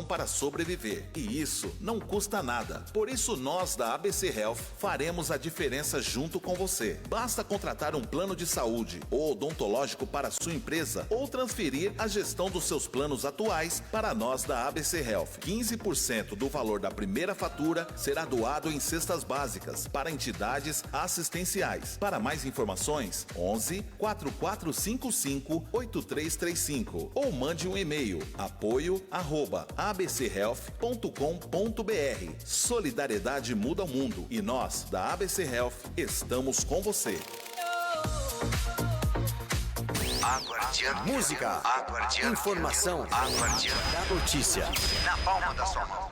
para sobreviver. E isso não custa nada. Por isso nós da ABC Health faremos a diferença junto com você. Basta contratar um plano de saúde ou odontológico para sua empresa ou transferir a gestão dos seus planos atuais para nós da ABC Health. 15% do valor da primeira fatura será doado em cestas básicas para entidades assistenciais. Para mais informações, 11 4455 8335 ou mande um e-mail apoio@abchealth.com.br. Solidariedade muda o mundo e nós, da ABC Health, estamos com você. Aguardiã. Música. Aguardiã. Informação. Aguardiã Da notícia. na palma da sua mão.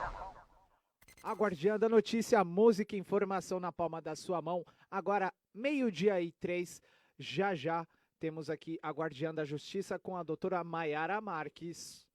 Aguardiando a notícia, música e informação na palma da sua mão. Agora, 12:03, já temos aqui Aguardiando a Justiça com a doutora Maiara Marques.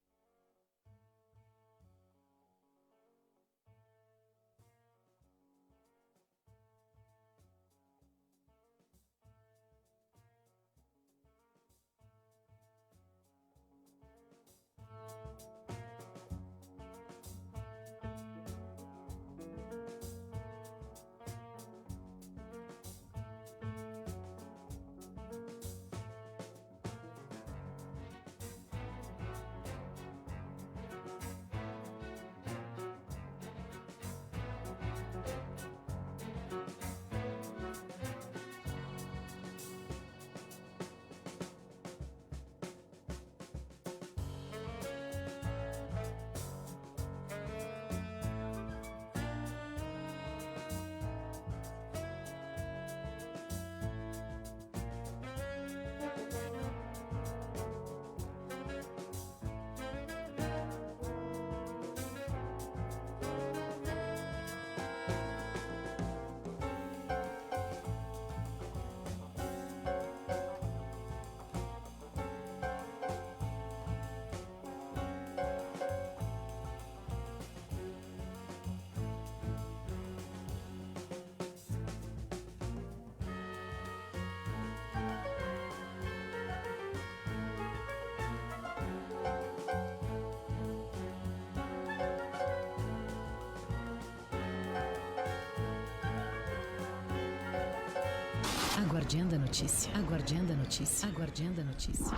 Aguardiando a notícia. Aguardiando a notícia. Aguardiando a notícia.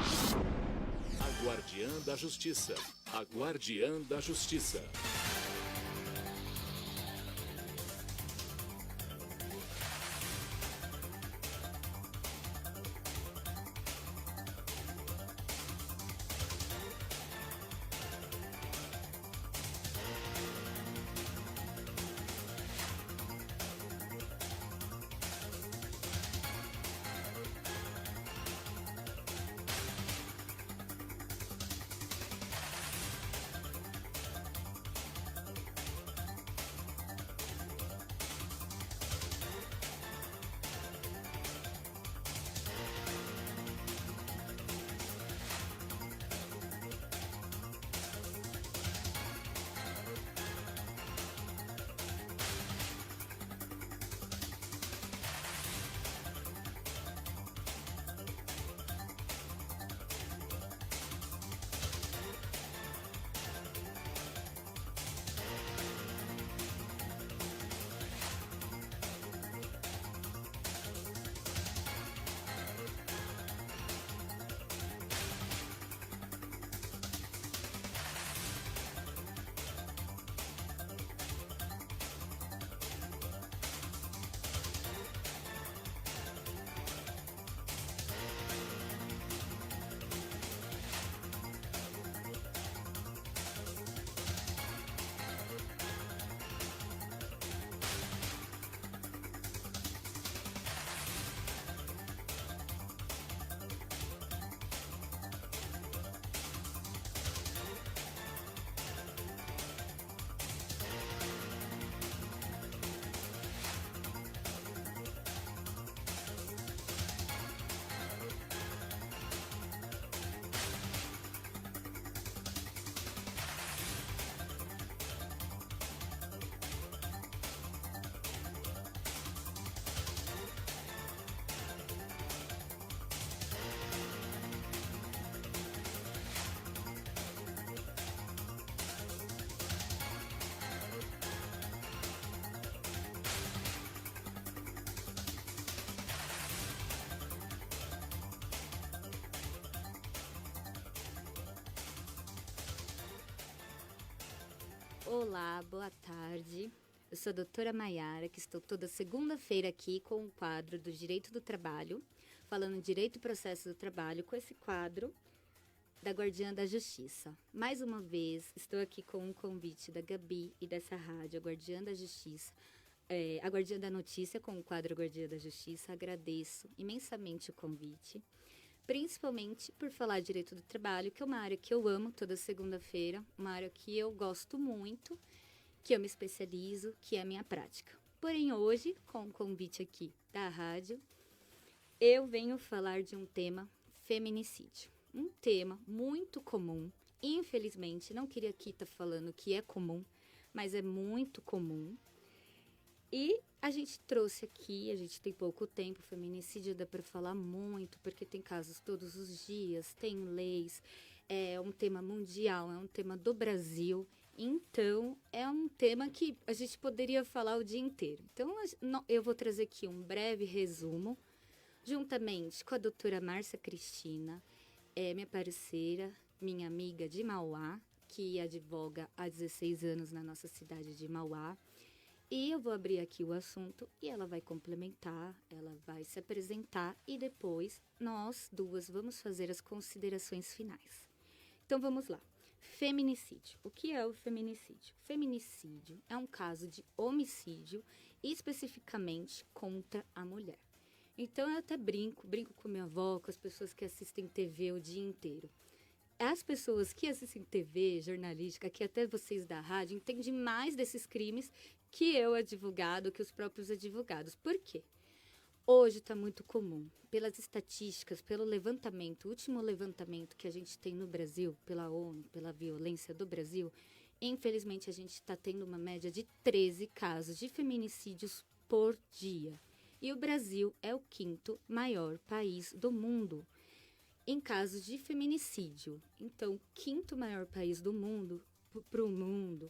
A Guardiã da Justiça. A Guardiã da Justiça. Olá, boa tarde. Eu sou a doutora Maiara, que estou toda segunda-feira aqui com o quadro do Direito do Trabalho, falando Direito e Processo do Trabalho, com esse quadro da Guardiã da Justiça. Mais uma vez, estou aqui com um convite da Gabi e dessa rádio, a Guardiã da Justiça, a Guardiã da Notícia, com o quadro Guardiã da Justiça. Agradeço imensamente o convite, principalmente por falar direito do trabalho, que é uma área que eu amo toda segunda-feira, uma área que eu gosto muito, que eu me especializo, que é a minha prática. Porém, hoje, com o convite aqui da rádio, eu venho falar de um tema, feminicídio. Um tema muito comum, infelizmente, não queria aqui estar falando que é comum, mas é muito comum. E a gente trouxe aqui, a gente tem pouco tempo, feminicídio dá para falar muito, porque tem casos todos os dias, tem leis, é um tema mundial, é um tema do Brasil, então é um tema que a gente poderia falar o dia inteiro. Então eu vou trazer aqui um breve resumo, juntamente com a doutora Márcia Cristina, minha parceira, minha amiga de Mauá, que advoga há 16 anos na nossa cidade de Mauá. E eu vou abrir aqui o assunto e ela vai complementar, ela vai se apresentar e depois nós duas vamos fazer as considerações finais. Então vamos lá. Feminicídio. O que é o feminicídio? Feminicídio é um caso de homicídio especificamente contra a mulher. Então eu até brinco com minha avó, com as pessoas que assistem TV o dia inteiro. As pessoas que assistem TV, jornalística, que até vocês da rádio, entendem mais desses crimes que eu, advogado, que os próprios advogados. Por quê? Hoje está muito comum, pelas estatísticas, pelo levantamento, o último levantamento que a gente tem no Brasil, pela ONU, pela violência do Brasil, infelizmente a gente está tendo uma média de 13 casos de feminicídios por dia. E o Brasil é o 5º maior país do mundo em casos de feminicídio. Então, 5º maior país do mundo, para o mundo,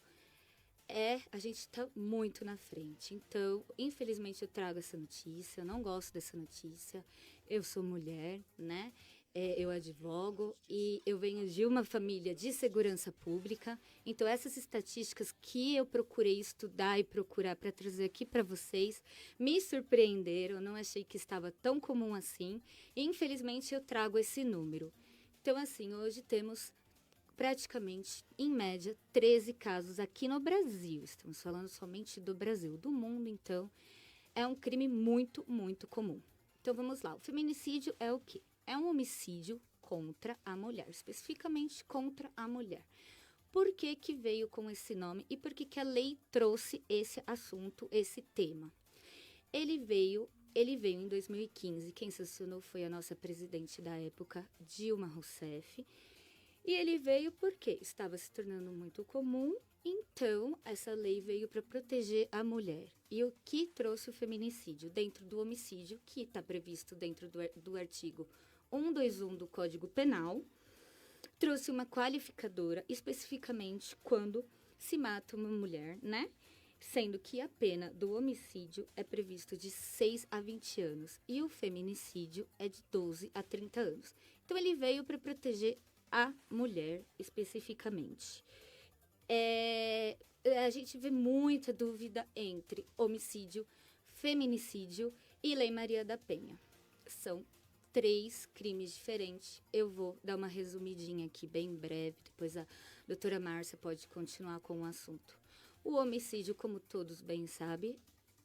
a gente está muito na frente. Então, infelizmente, eu trago essa notícia, eu não gosto dessa notícia. Eu sou mulher, né? Eu advogo e eu venho de uma família de segurança pública. Então, essas estatísticas que eu procurei estudar e procurar para trazer aqui para vocês me surpreenderam. Eu não achei que estava tão comum assim. E, infelizmente, eu trago esse número. Então, assim, hoje temos praticamente, em média, 13 casos aqui no Brasil. Estamos falando somente do Brasil. Do mundo, então, é um crime muito, muito comum. Então, vamos lá. O feminicídio é o quê? É um homicídio contra a mulher, especificamente contra a mulher. Por que que veio com esse nome e por que que a lei trouxe esse assunto, esse tema? Ele veio em 2015, quem sancionou foi a nossa presidente da época, Dilma Rousseff, e ele veio porque estava se tornando muito comum, então essa lei veio para proteger a mulher. E o que trouxe o feminicídio? Dentro do homicídio, que está previsto dentro do artigo 121 do Código Penal, trouxe uma qualificadora especificamente quando se mata uma mulher, né? Sendo que a pena do homicídio é previsto de 6 a 20 anos e o feminicídio é de 12 a 30 anos. Então, ele veio para proteger a mulher especificamente. A gente vê muita dúvida entre homicídio, feminicídio e Lei Maria da Penha. São 3 crimes diferentes. Eu vou dar uma resumidinha aqui bem breve, depois a doutora Márcia pode continuar com o assunto. O homicídio, como todos bem sabem,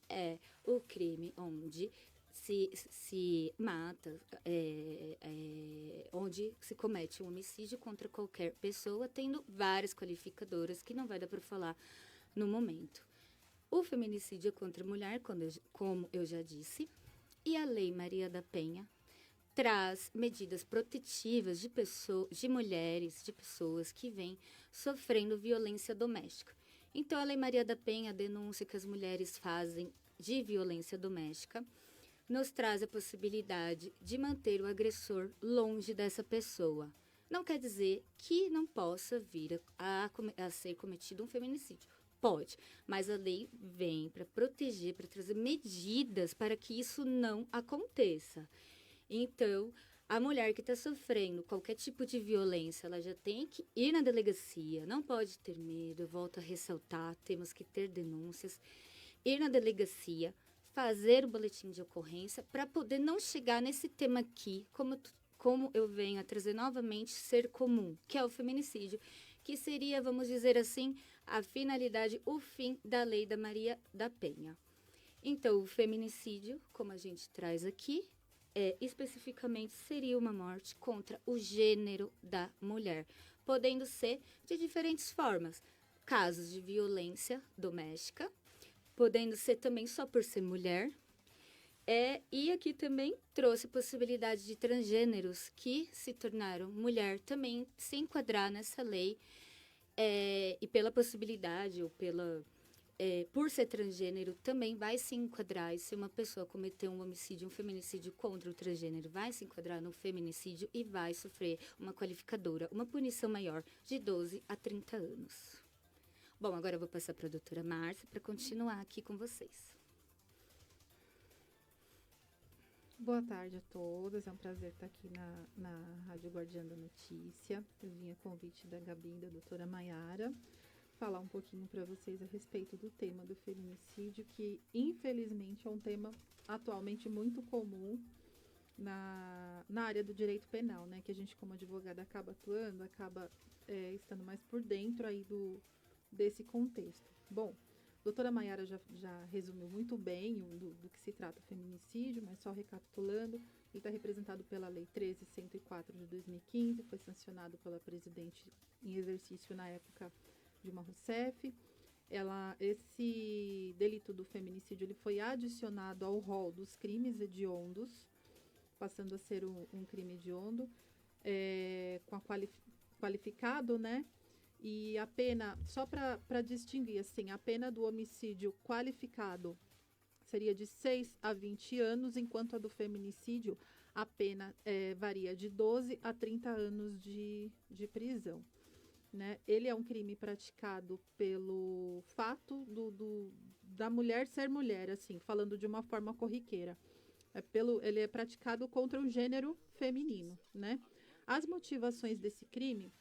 é o crime onde se mata, onde se comete um homicídio contra qualquer pessoa, tendo várias qualificadoras que não vai dar para falar no momento. O feminicídio é contra a mulher, como eu já disse, e a Lei Maria da Penha traz medidas protetivas de mulheres, de pessoas que vêm sofrendo violência doméstica. Então, a Lei Maria da Penha, a denúncia que as mulheres fazem de violência doméstica, nos traz a possibilidade de manter o agressor longe dessa pessoa. Não quer dizer que não possa vir a ser cometido um feminicídio. Pode, mas a lei vem para proteger, para trazer medidas para que isso não aconteça. Então, A mulher que está sofrendo qualquer tipo de violência, ela já tem que ir na delegacia, não pode ter medo, eu volto a ressaltar, temos que ter denúncias, ir na delegacia, fazer o boletim de ocorrência, para poder não chegar nesse tema aqui, como eu venho a trazer novamente, ser comum, que é o feminicídio, que seria, vamos dizer assim, a finalidade, o fim da lei da Maria da Penha. Então, o feminicídio, como a gente traz aqui, especificamente seria uma morte contra o gênero da mulher, podendo ser de diferentes formas. Casos de violência doméstica, podendo ser também só por ser mulher. E aqui também trouxe a possibilidade de transgêneros que se tornaram mulher também se enquadrar nessa lei, e pela possibilidade ou por ser transgênero, também vai se enquadrar, e se uma pessoa cometer um homicídio, um feminicídio contra o transgênero, vai se enquadrar no feminicídio e vai sofrer uma qualificadora, uma punição maior de 12 a 30 anos. Bom, agora eu vou passar para a doutora Márcia para continuar aqui com vocês. Boa tarde a todas, é um prazer estar aqui na Rádio Guardiã da Notícia. Eu vim a convite da Gabi e da doutora Maiara falar um pouquinho para vocês a respeito do tema do feminicídio, que infelizmente é um tema atualmente muito comum na área do direito penal, né? Que a gente, como advogada, acaba atuando, acaba estando mais por dentro aí desse contexto. Bom, a doutora Maiara já resumiu muito bem do que se trata o feminicídio, mas só recapitulando, ele está representado pela Lei 13.104 de 2015, foi sancionado pela presidente em exercício na época Dilma Rousseff. Esse delito do feminicídio ele foi adicionado ao rol dos crimes hediondos, passando a ser um crime hediondo, qualificado, né? E a pena, só para distinguir, assim, a pena do homicídio qualificado seria de 6 a 20 anos, enquanto a do feminicídio, a pena varia de 12 a 30 anos de prisão. Né? Ele é um crime praticado pelo fato da mulher ser mulher, assim, falando de uma forma corriqueira. Ele é praticado contra o gênero feminino, né? As motivações desse crime,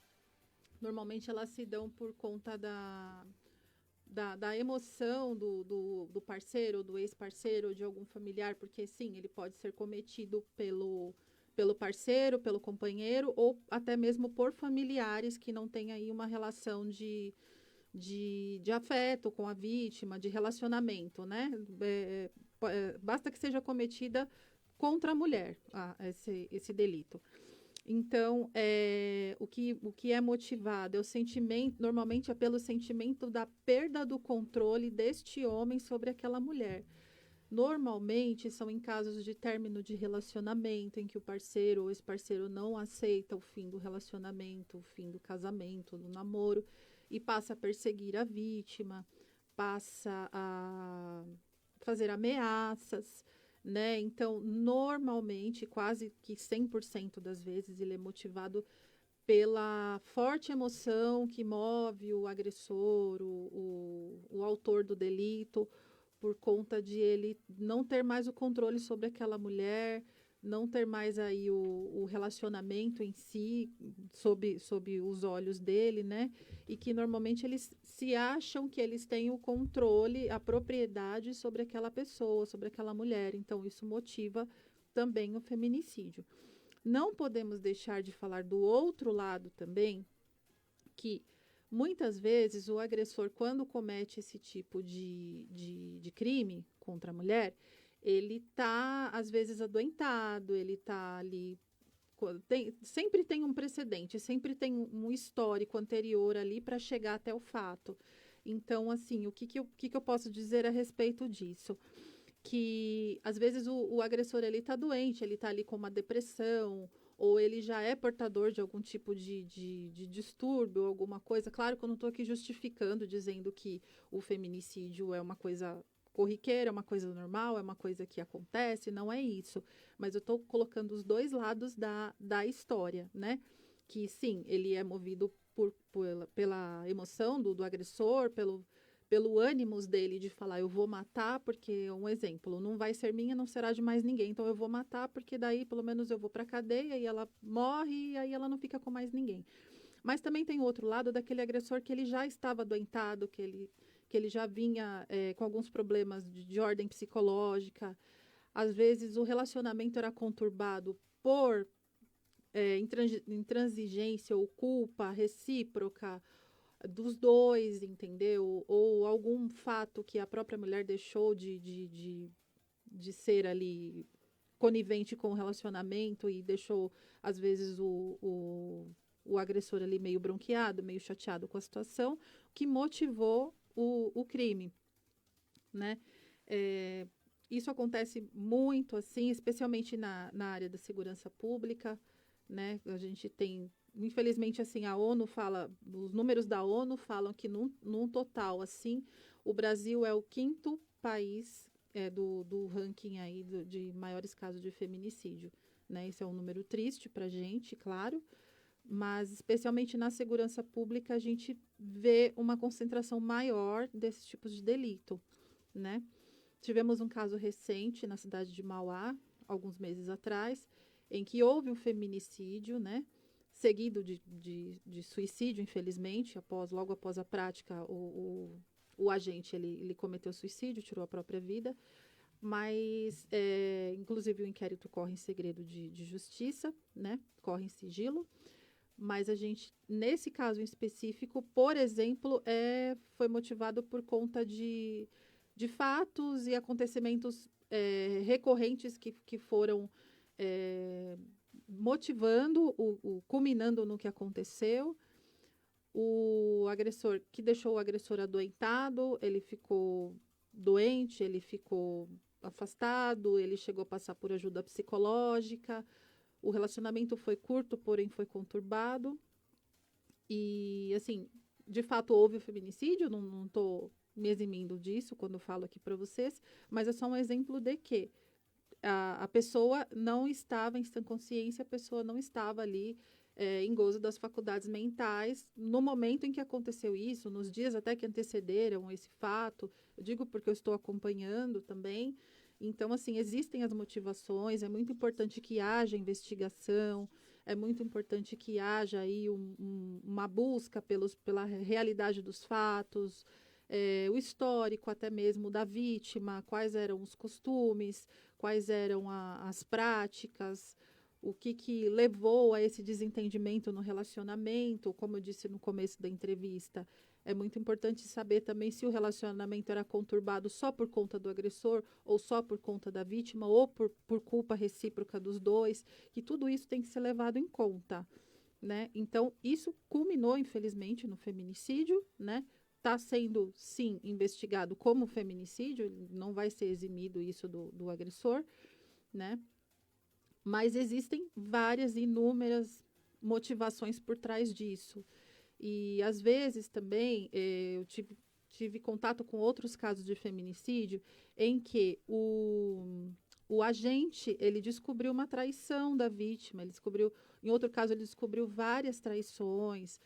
normalmente elas se dão por conta da emoção do parceiro, do ex-parceiro, de algum familiar, porque sim, ele pode ser cometido pelo parceiro, pelo companheiro, ou até mesmo por familiares que não têm aí uma relação de afeto com a vítima, de relacionamento, né? Basta que seja cometida contra a mulher, esse delito. Então, o que é motivado é o sentimento, normalmente é pelo sentimento da perda do controle deste homem sobre aquela mulher. Normalmente são em casos de término de relacionamento, em que o parceiro ou ex-parceiro não aceita o fim do relacionamento, o fim do casamento, do namoro, e passa a perseguir a vítima, passa a fazer ameaças, né? Então, normalmente, quase que 100% das vezes, ele é motivado pela forte emoção que move o agressor, o autor do delito, por conta de ele não ter mais o controle sobre aquela mulher, não ter mais aí o relacionamento em si, sob os olhos dele, né? E que normalmente eles se acham que eles têm o controle, a propriedade sobre aquela pessoa, sobre aquela mulher. Então, isso motiva também o feminicídio. Não podemos deixar de falar do outro lado também, que muitas vezes o agressor, quando comete esse tipo de crime contra a mulher, ele está, às vezes, adoentado, ele está ali, sempre tem um precedente, sempre tem um histórico anterior ali para chegar até o fato. Então, assim, o que eu posso dizer a respeito disso? Que, às vezes, o agressor está doente, ele está ali com uma depressão, ou ele já é portador de algum tipo de distúrbio, alguma coisa. Claro que eu não estou aqui justificando, dizendo que o feminicídio é uma coisa corriqueira, é uma coisa normal, é uma coisa que acontece, não é isso. Mas eu estou colocando os dois lados da história, né? Que, sim, ele é movido pela emoção do agressor, pelo ânimos dele de falar, eu vou matar porque, um exemplo, não vai ser minha, não será de mais ninguém, então eu vou matar porque daí pelo menos eu vou para a cadeia e ela morre e aí ela não fica com mais ninguém. Mas também tem o outro lado daquele agressor que ele já estava adoentado, que ele já vinha com alguns problemas de ordem psicológica. Às vezes o relacionamento era conturbado por intransigência ou culpa recíproca dos dois, entendeu? Ou algum fato que a própria mulher deixou de ser ali conivente com o relacionamento e deixou, às vezes, o agressor ali meio bronqueado, meio chateado com a situação, que motivou o crime, né? Isso acontece muito, assim, especialmente na área da segurança pública, né? A gente tem, infelizmente, assim, a ONU fala, os números da ONU falam que num total, assim, o Brasil é o 5º país do ranking aí de maiores casos de feminicídio, né? Isso é um número triste pra gente, claro, mas especialmente na segurança pública a gente vê uma concentração maior desses tipos de delito, né? Tivemos um caso recente na cidade de Mauá, alguns meses atrás, em que houve um feminicídio, né? Seguido de suicídio, infelizmente, logo após a prática, o agente ele cometeu suicídio, tirou a própria vida, mas inclusive o inquérito corre em segredo de justiça, né? Corre em sigilo. Mas a gente, nesse caso em específico, por exemplo, foi motivado por conta de fatos e acontecimentos recorrentes que foram motivando, culminando no que aconteceu. O agressor, que deixou o agressor adoentado, ele ficou doente, ele ficou afastado, ele chegou a passar por ajuda psicológica. O relacionamento foi curto, porém foi conturbado. E, assim, de fato houve o feminicídio, não estou me eximindo disso quando eu falo aqui para vocês, mas é só um exemplo de que a pessoa não estava em sã consciência, a pessoa não estava ali em gozo das faculdades mentais no momento em que aconteceu isso, nos dias até que antecederam esse fato. Eu digo porque eu estou acompanhando também. Então, assim, existem as motivações, é muito importante que haja investigação, é muito importante que haja aí uma busca pela realidade dos fatos, o histórico até mesmo da vítima, quais eram os costumes, quais eram as práticas, o que levou a esse desentendimento no relacionamento, como eu disse no começo da entrevista. É muito importante saber também se o relacionamento era conturbado só por conta do agressor, ou só por conta da vítima, ou por culpa recíproca dos dois, que tudo isso tem que ser levado em conta, né? Então, isso culminou, infelizmente, no feminicídio, né? Está sendo, sim, investigado como feminicídio, não vai ser eximido isso do agressor, né? Mas existem várias, inúmeras motivações por trás disso. E, às vezes, também, eu tive contato com outros casos de feminicídio em que o agente, ele descobriu uma traição da vítima, em outro caso, ele descobriu várias traições,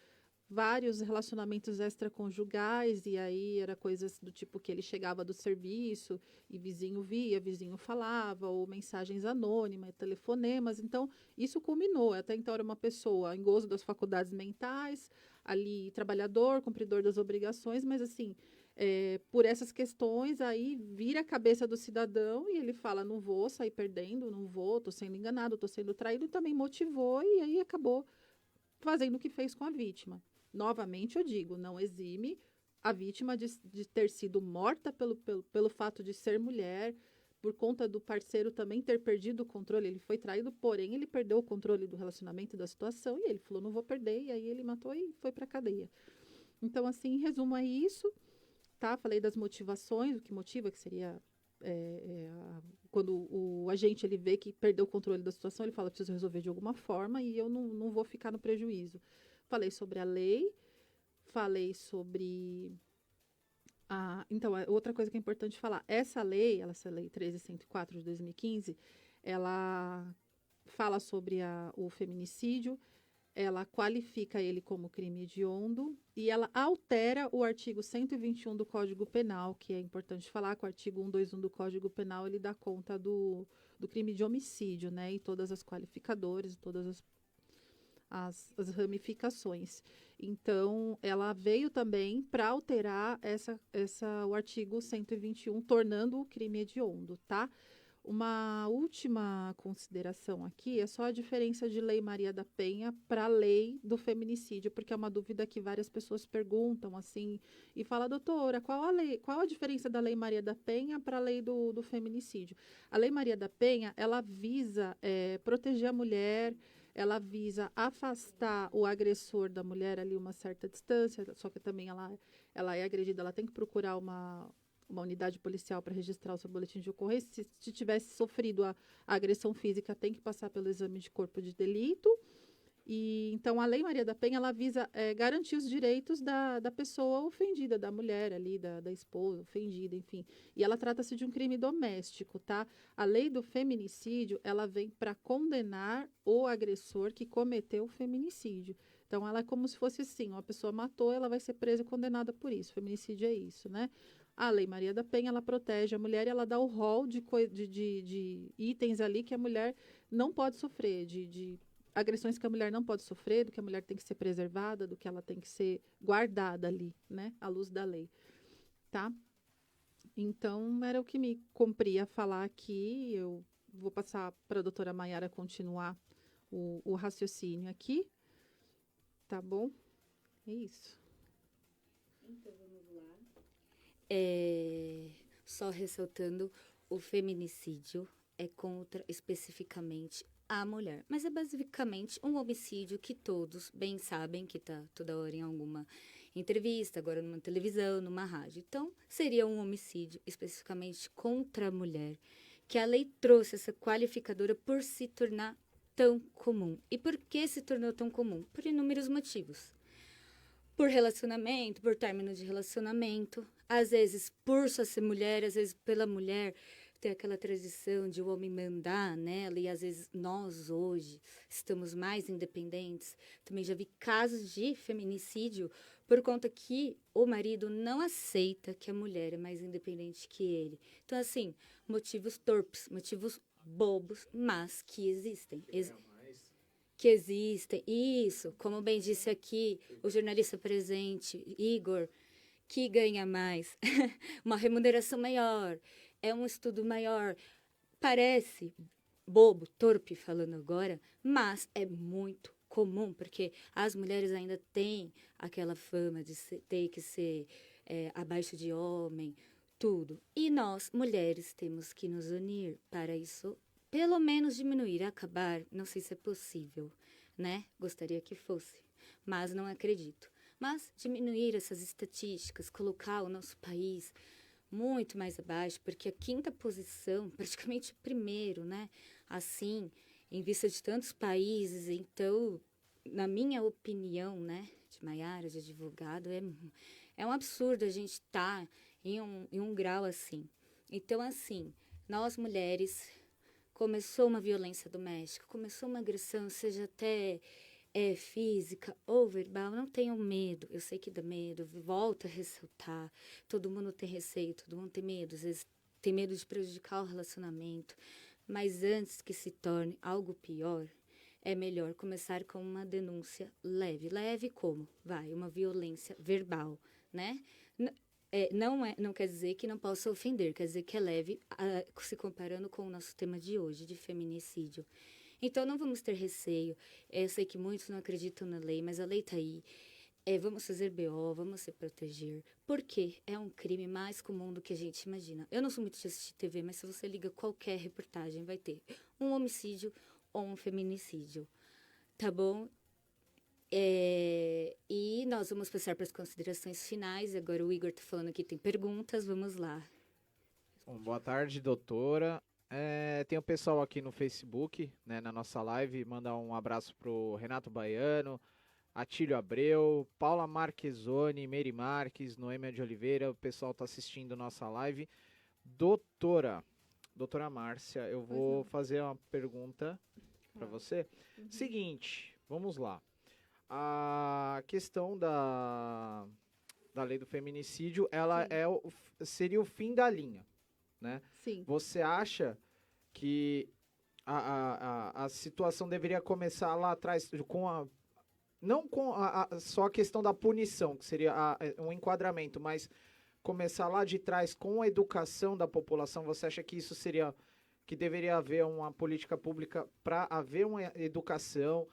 vários relacionamentos extraconjugais, e aí era coisas do tipo que ele chegava do serviço e vizinho via, vizinho falava, ou mensagens anônimas, telefonemas. Então, isso culminou. Até então era uma pessoa em gozo das faculdades mentais, ali trabalhador, cumpridor das obrigações, mas assim, por essas questões aí vira a cabeça do cidadão e ele fala, não vou sair perdendo, não vou, tô sendo enganado, tô sendo traído, e também motivou e aí acabou fazendo o que fez com a vítima. Novamente eu digo, não exime a vítima de ter sido morta pelo fato de ser mulher, por conta do parceiro também ter perdido o controle. Ele foi traído, porém ele perdeu o controle do relacionamento, da situação, e ele falou, não vou perder, e aí ele matou e foi para a cadeia. Então, assim, em resumo é isso, tá? Falei das motivações, o que motiva, que seria quando o agente ele vê que perdeu o controle da situação, ele fala, preciso resolver de alguma forma e eu não vou ficar no prejuízo. Falei sobre a lei, falei sobre... então, outra coisa que é importante falar, essa lei 13.104 de 2015, ela fala sobre o feminicídio, ela qualifica ele como crime hediondo e ela altera o artigo 121 do Código Penal, que é importante falar que o artigo 121 do Código Penal ele dá conta do crime de homicídio, né? E todas as qualificadoras, todas as ramificações. Então, ela veio também para alterar o artigo 121, tornando o crime hediondo, tá? Uma última consideração aqui é só a diferença de Lei Maria da Penha para a lei do feminicídio, porque é uma dúvida que várias pessoas perguntam assim e fala, doutora, qual a diferença da Lei Maria da Penha para a lei do feminicídio? A Lei Maria da Penha, ela visa proteger a mulher, ela visa afastar o agressor da mulher ali uma certa distância, só que também ela é agredida, ela tem que procurar uma unidade policial para registrar o seu boletim de ocorrência. Se tivesse sofrido a agressão física, tem que passar pelo exame de corpo de delito. E então, a Lei Maria da Penha, ela visa garantir os direitos da pessoa ofendida, da mulher ali, da esposa ofendida, enfim. E ela trata-se de um crime doméstico, tá? A lei do feminicídio, ela vem para condenar o agressor que cometeu o feminicídio. Então, ela é como se fosse assim, uma pessoa matou, ela vai ser presa e condenada por isso. Feminicídio é isso, né? A Lei Maria da Penha, ela protege a mulher e ela dá o rol de itens ali que a mulher não pode sofrer, de agressões que a mulher não pode sofrer, do que a mulher tem que ser preservada, do que ela tem que ser guardada ali, né? À luz da lei, tá? Então, era o que me cumpria falar aqui. Eu vou passar para a doutora Maiara continuar o raciocínio aqui, tá bom? É isso. Então, vamos lá. Só ressaltando, o feminicídio é contra especificamente a mulher. Mas é basicamente um homicídio que todos bem sabem, que está toda hora em alguma entrevista, agora numa televisão, numa rádio. Então, seria um homicídio especificamente contra a mulher, que a lei trouxe essa qualificadora por se tornar tão comum. E por que se tornou tão comum? Por inúmeros motivos. Por relacionamento, por término de relacionamento, às vezes por só ser mulher, às vezes pela mulher ter aquela tradição de o homem mandar nela, e às vezes nós hoje estamos mais independentes. Também já vi casos de feminicídio por conta que o marido não aceita que a mulher é mais independente que ele. Então, assim, motivos torpes, motivos bobos, mas que existem. Que existem, isso, como bem disse aqui o jornalista presente, Igor, que ganha mais, uma remuneração maior, é um estudo maior. Parece bobo, torpe falando agora, mas é muito comum, porque as mulheres ainda têm aquela fama de ter que ser abaixo de homem, tudo. E nós, mulheres, temos que nos unir para isso, pelo menos diminuir, acabar, não sei se é possível, né? Gostaria que fosse, mas não acredito. Mas diminuir essas estatísticas, colocar o nosso país muito mais abaixo, porque a 5ª posição, praticamente o primeiro, né? Assim, em vista de tantos países, então, na minha opinião, né, de Maiara, de advogado, é um absurdo a gente estar em um grau assim. Então, assim, nós mulheres, começou uma violência doméstica, começou uma agressão, seja até física ou verbal, não tenham medo. Eu sei que dá medo, volto a ressaltar. Todo mundo tem receio, todo mundo tem medo. Às vezes tem medo de prejudicar o relacionamento. Mas antes que se torne algo pior, é melhor começar com uma denúncia leve. Leve como? Uma violência verbal, né? Não quer dizer que não possa ofender, quer dizer que é leve, se comparando com o nosso tema de hoje, de feminicídio. Então, não vamos ter receio. Eu sei que muitos não acreditam na lei, mas a lei está aí. Vamos fazer BO, vamos se proteger. Porque é um crime mais comum do que a gente imagina. Eu não sou muito de assistir TV, mas se você liga qualquer reportagem, vai ter um homicídio ou um feminicídio. Tá bom? E nós vamos passar para as considerações finais. Agora o Igor está falando que tem perguntas. Vamos lá. Bom, boa tarde, doutora. Tem o pessoal aqui no Facebook, né, na nossa live. Mandar um abraço pro Renato Baiano, Atílio Abreu, Paula Marquezoni, Meire Marques, Noêmia de Oliveira. O pessoal tá assistindo nossa live. Doutora Márcia, eu vou fazer uma pergunta para você. Seguinte, vamos lá. a questão da lei do feminicídio, ela seria o fim da linha, né? Sim. Você acha que a situação deveria começar lá atrás não com só a questão da punição, que seria um enquadramento, mas começar lá de trás com a educação da população? Você acha que isso seria, que deveria haver uma política pública para haver uma educação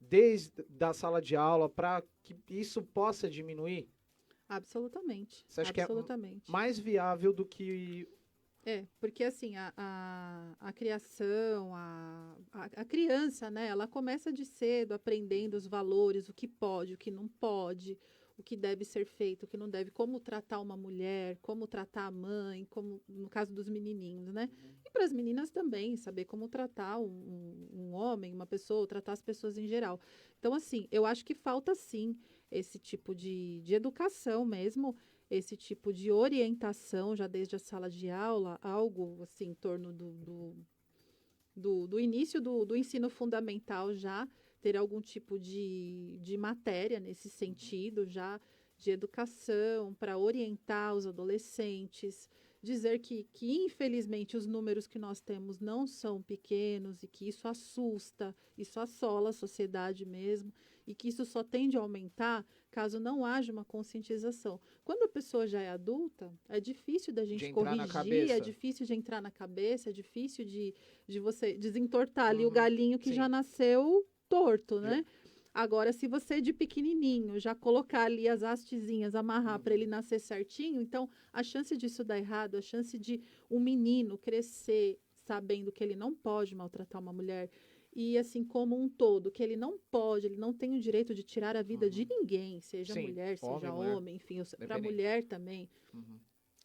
desde da sala de aula, para que isso possa diminuir? Absolutamente. Você acha que é absolutamente. mais viável do que... Porque assim, a criação, a criança, né, ela começa de cedo aprendendo os valores, o que pode, o que não pode, o que deve ser feito, o que não deve, como tratar uma mulher, como tratar a mãe, como no caso dos menininhos, né? E para as meninas também, saber como tratar um homem, uma pessoa, tratar as pessoas em geral. Então, assim, eu acho que falta sim esse tipo de educação mesmo, esse tipo de orientação já desde a sala de aula, algo assim em torno do início do ensino fundamental já, ter algum tipo de matéria nesse sentido, já de educação, para orientar os adolescentes, dizer que infelizmente os números que nós temos não são pequenos e que isso assusta, isso assola a sociedade mesmo, e que isso só tende a aumentar caso não haja uma conscientização. Quando a pessoa já é adulta, é difícil da gente corrigir, é difícil de entrar na cabeça, é difícil de você desentortar ali o galinho que já nasceu torto, né? Agora, se você de pequenininho já colocar ali as hastezinhas, amarrar para ele nascer certinho, então a chance disso dar errado, a chance de um menino crescer sabendo que ele não pode maltratar uma mulher e assim como um todo, que ele não pode, ele não tem o direito de tirar a vida de ninguém, seja mulher, seja homem, enfim, para a mulher também.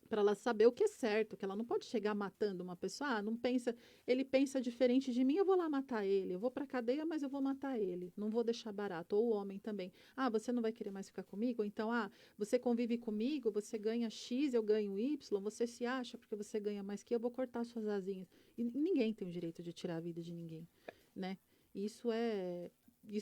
Para ela saber o que é certo, que ela não pode chegar matando uma pessoa, não pensa, ele pensa diferente de mim, eu vou lá matar ele, eu vou para cadeia, mas eu vou matar ele, não vou deixar barato, ou o homem também, você não vai querer mais ficar comigo, então, você convive comigo, você ganha X, eu ganho Y, você se acha porque você ganha mais que eu vou cortar suas asinhas, e ninguém tem o direito de tirar a vida de ninguém, né, isso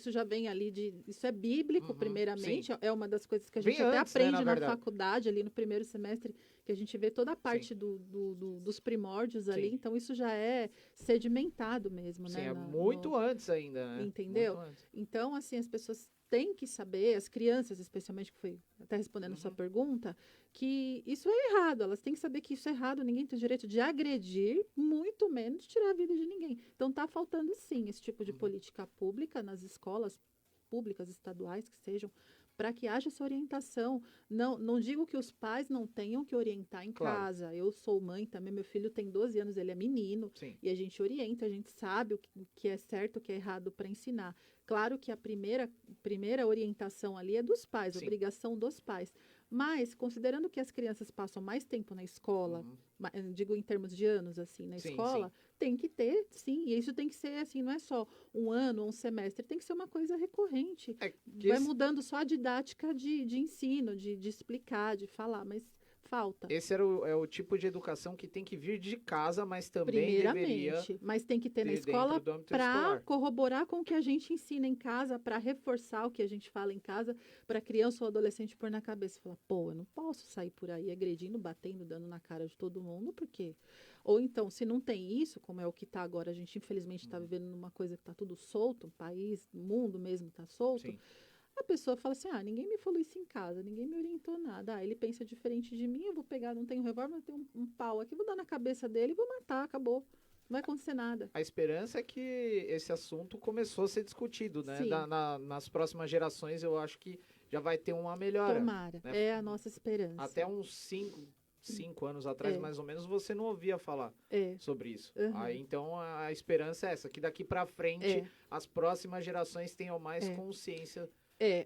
já vem ali isso é bíblico, primeiramente, é uma das coisas que a gente até aprende na faculdade, ali no primeiro semestre, que a gente vê toda a parte dos primórdios ali, então isso já é sedimentado mesmo, né? Sim, muito antes ainda, né? Entendeu? Então, assim, as pessoas têm que saber, as crianças especialmente, que foi até respondendo a sua pergunta, que isso é errado, elas têm que saber que isso é errado, ninguém tem o direito de agredir, muito menos tirar a vida de ninguém. Então, tá faltando sim esse tipo de política pública nas escolas públicas, estaduais, que sejam, para que haja essa orientação. Não digo que os pais não tenham que orientar em casa. Eu sou mãe também, meu filho tem 12 anos, ele é menino, e a gente orienta, a gente sabe o que é certo, o que é errado para ensinar. Claro que a primeira orientação ali é dos pais, obrigação dos pais. Mas, considerando que as crianças passam mais tempo na escola, digo em termos de anos, assim, na escola, tem que ter, sim, e isso tem que ser, assim, não é só um ano ou um semestre, tem que ser uma coisa recorrente. Vai mudando só a didática de ensino, de explicar, de falar, mas falta. Esse é o tipo de educação que tem que vir de casa, mas também deveria... Mas tem que ter na escola para corroborar com o que a gente ensina em casa, para reforçar o que a gente fala em casa, para criança ou adolescente pôr na cabeça e falar, eu não posso sair por aí agredindo, batendo, dando na cara de todo mundo, porque... Ou então, se não tem isso, como é o que está agora, a gente infelizmente está vivendo numa coisa que está tudo solto, o país, o mundo mesmo está solto, a pessoa fala assim, ninguém me falou isso em casa, ninguém me orientou nada. Ele pensa diferente de mim, eu vou pegar, não tenho revólver, mas tenho um pau aqui, vou dar na cabeça dele e vou matar, acabou. Não vai acontecer nada. A esperança é que esse assunto começou a ser discutido, né? Nas próximas gerações, eu acho que já vai ter uma melhora. Tomara, né? É a nossa esperança. Até uns 5 anos atrás, mais ou menos, você não ouvia falar sobre isso. Aí, então, a esperança é essa, que daqui para frente, as próximas gerações tenham mais consciência.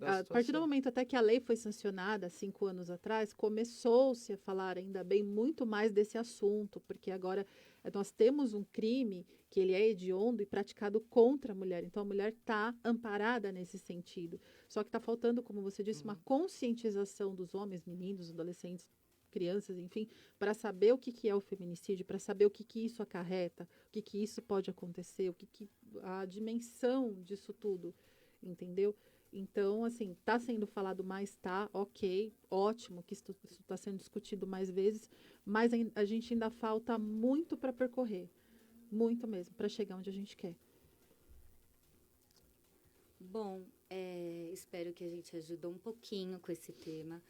A partir do momento até que a lei foi sancionada, 5 anos atrás, começou-se a falar ainda bem muito mais desse assunto, porque agora nós temos um crime que ele é hediondo e praticado contra a mulher. Então, a mulher está amparada nesse sentido. Só que está faltando, como você disse, uma conscientização dos homens, meninos, adolescentes, crianças, enfim, para saber o que é o feminicídio, para saber o que isso acarreta, o que isso pode acontecer, a dimensão disso tudo, entendeu? Então, assim, está sendo falado mais, tá, ok, ótimo que isso está sendo discutido mais vezes, mas a gente ainda falta muito para percorrer, muito mesmo, para chegar onde a gente quer. Bom, espero que a gente ajudou um pouquinho com esse tema.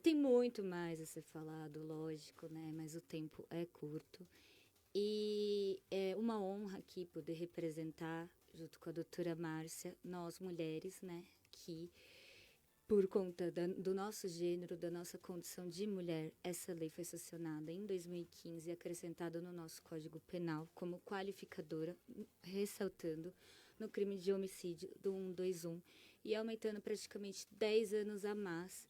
Tem muito mais a ser falado, lógico, né? Mas o tempo é curto. E é uma honra aqui poder representar, junto com a doutora Márcia, nós mulheres, né? Que, por conta do nosso gênero, da nossa condição de mulher, essa lei foi sancionada em 2015 e acrescentada no nosso Código Penal como qualificadora, ressaltando no crime de homicídio do 121 e aumentando praticamente 10 anos a mais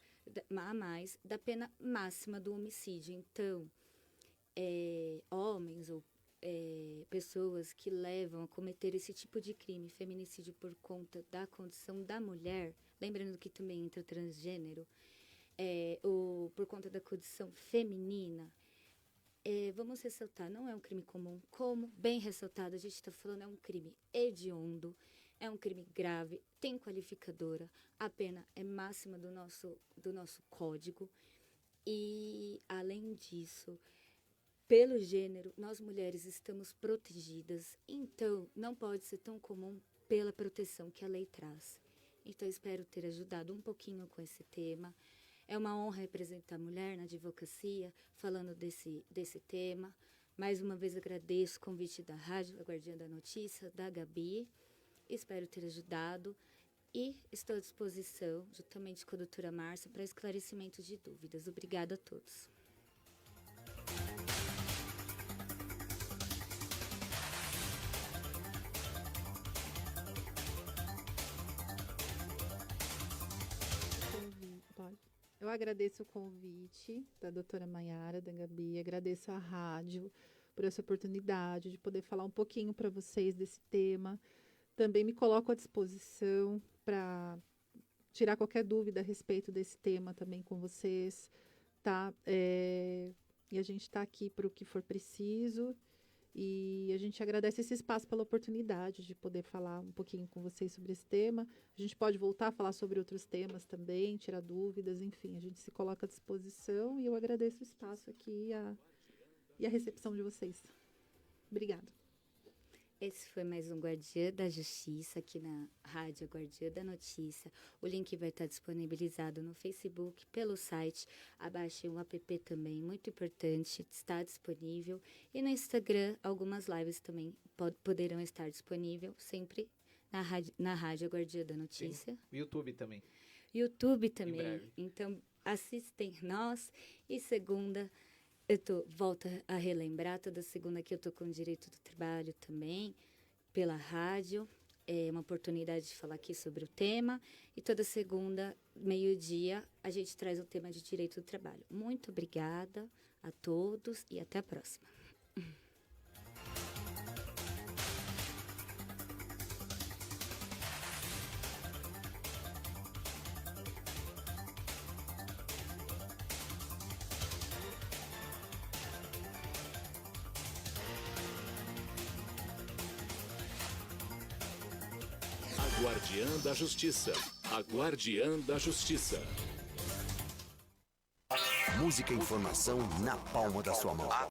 da pena máxima do homicídio. Então, homens ou pessoas que levam a cometer esse tipo de crime, feminicídio, por conta da condição da mulher, lembrando que também entra transgênero, ou por conta da condição feminina, vamos ressaltar, não é um crime comum, como bem ressaltado, a gente está falando, é um crime hediondo, é um crime grave, tem qualificadora, a pena é máxima do nosso código. E, além disso, pelo gênero, nós mulheres estamos protegidas, então não pode ser tão comum pela proteção que a lei traz. Então, espero ter ajudado um pouquinho com esse tema. É uma honra representar a mulher na advocacia, falando desse tema. Mais uma vez agradeço o convite da Rádio, a Guardiã da Notícia, da Gabi. Espero ter ajudado e estou à disposição, juntamente com a doutora Márcia, para esclarecimento de dúvidas. Obrigada a todos. Eu agradeço o convite da doutora Maiara, da Gabi, agradeço a rádio por essa oportunidade de poder falar um pouquinho para vocês desse tema. Também me coloco à disposição para tirar qualquer dúvida a respeito desse tema também com vocês, tá? E a gente está aqui para o que for preciso. E a gente agradece esse espaço pela oportunidade de poder falar um pouquinho com vocês sobre esse tema. A gente pode voltar a falar sobre outros temas também, tirar dúvidas, enfim, a gente se coloca à disposição e eu agradeço o espaço aqui e a recepção de vocês. Obrigada. Esse foi mais um Guardiã da Justiça aqui na Rádio Guardiã da Notícia. O link vai estar disponibilizado no Facebook, pelo site. Abaixe o app também, muito importante, está disponível. E no Instagram, algumas lives também poderão estar disponíveis, sempre na Rádio Guardiã da Notícia. Sim. YouTube também. YouTube também. Então, assistem nós. E segunda, volto a relembrar, toda segunda que eu estou com Direito do Trabalho também, pela rádio. É uma oportunidade de falar aqui sobre o tema. E toda segunda, meio-dia, a gente traz o tema de Direito do Trabalho. Muito obrigada a todos e até a próxima. A Guardiã da Justiça. A Guardiã da Justiça. Música e informação na palma da sua mão.